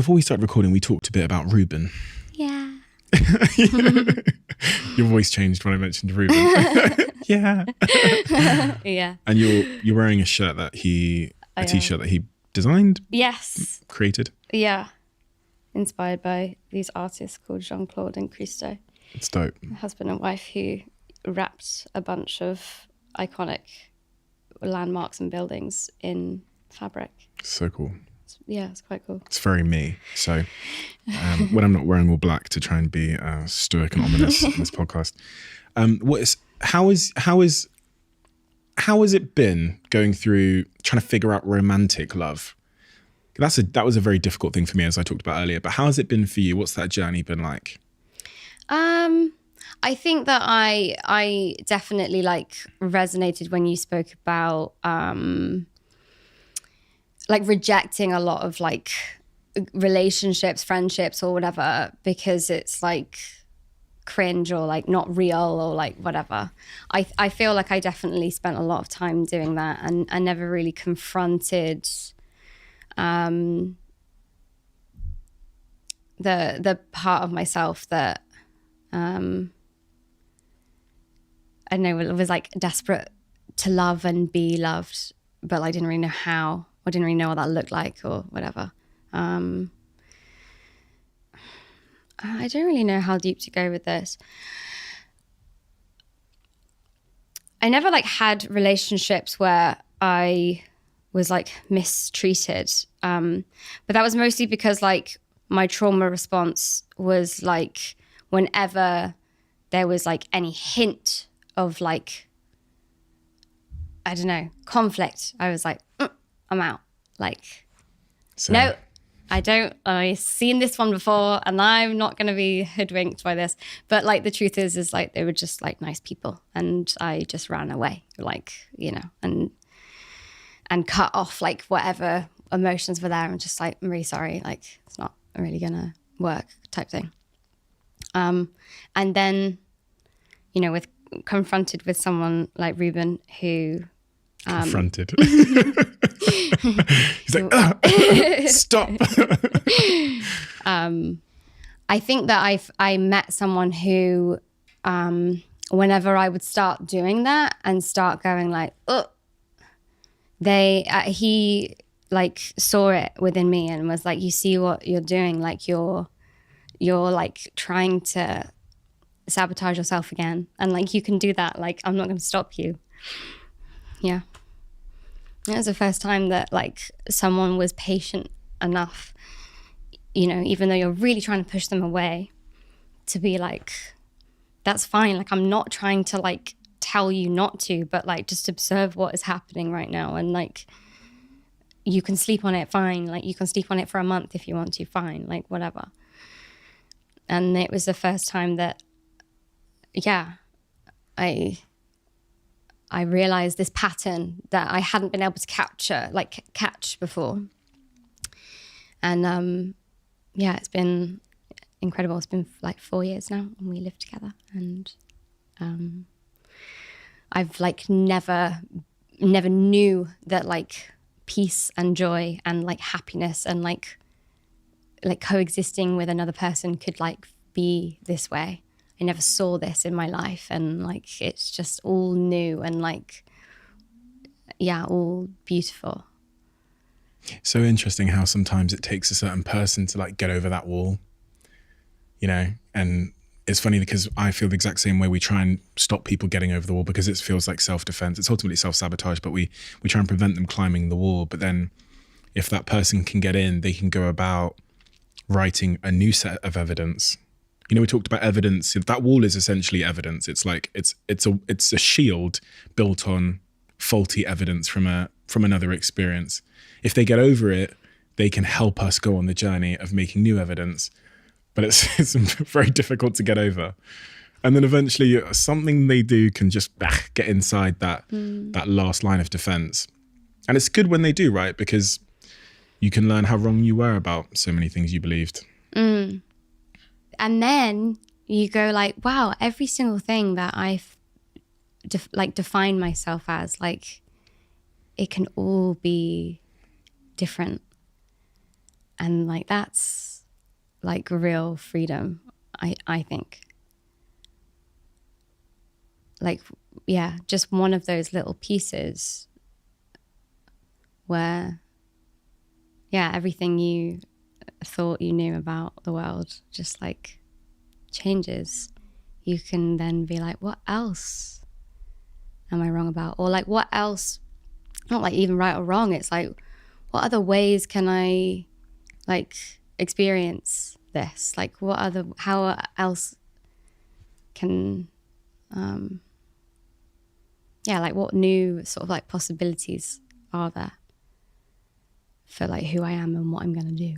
Before we started recording, we talked a bit about Ruben. Yeah. Your voice changed when I mentioned Ruben. Yeah. Yeah. And you're wearing a shirt that a t-shirt that he designed? Yes. Created? Yeah. Inspired by these artists called Jean-Claude and Christo. It's dope. Husband and wife who wrapped a bunch of iconic landmarks and buildings in fabric. So cool. It's quite cool. It's very me. So when I'm not wearing all black to try and be stoic and ominous in this podcast, how has it been going through trying to figure out romantic love? That was a very difficult thing for me, as I talked about earlier. But how has it been for you? What's that journey been like? I think that I definitely resonated when you spoke about rejecting a lot of relationships, friendships or whatever, because it's cringe or not real or whatever. I feel like I definitely spent a lot of time doing that and I never really confronted the part of myself that I don't know, it was desperate to love and be loved, but I didn't really know how. I didn't really know what that looked like or whatever. I don't really know how deep to go with this. I never had relationships where I was mistreated. But that was mostly because my trauma response was whenever there was any hint of I don't know, conflict, I was I'm out. No, I don't. I've seen this one before and I'm not going to be hoodwinked by this. But the truth is they were just nice people and I just ran away, and cut off whatever emotions were there and just I'm really sorry. It's not really going to work type thing. And then, confronted with someone like Ruben who... confronted. He's stop. I think that I met someone who, whenever I would start doing that and start going he saw it within me and was you see what you're doing, you're trying to sabotage yourself again, and you can do that, I'm not going to stop you. Yeah. It was the first time that someone was patient enough, even though you're really trying to push them away, to be that's fine. I'm not trying to tell you not to, but just observe what is happening right now. And you can sleep on it, fine. You can sleep on it for a month if you want to, fine, whatever. And it was the first time that, I realized this pattern that I hadn't been able to catch before. And it's been incredible. It's been 4 years now and we live together. And I've never knew that peace and joy and happiness and coexisting with another person could be this way. I never saw this in my life, and it's just all new and all beautiful. So interesting how sometimes it takes a certain person to get over that wall, and it's funny because I feel the exact same way. We try and stop people getting over the wall because it feels like self-defense. It's ultimately self-sabotage, but we try and prevent them climbing the wall. But then if that person can get in, they can go about writing a new set of evidence. We talked about evidence. That wall is essentially evidence. It's it's a shield built on faulty evidence from another experience. If they get over it, they can help us go on the journey of making new evidence. But it's very difficult to get over. And then eventually something they do can just get inside that last line of defense. And it's good when they do, right? Because you can learn how wrong you were about so many things you believed. And then you go wow, every single thing that I've defined myself as, it can all be different. And like, that's like real freedom, I think. Like, yeah, just one of those little pieces where, yeah, everything you thought you knew about the world just like changes. You can then be like, what else am I wrong about? Or like, what else, not like even right or wrong, it's like, what other ways can I like experience this? Like, how else can, like what new sort of like possibilities are there for like who I am and what I'm going to do?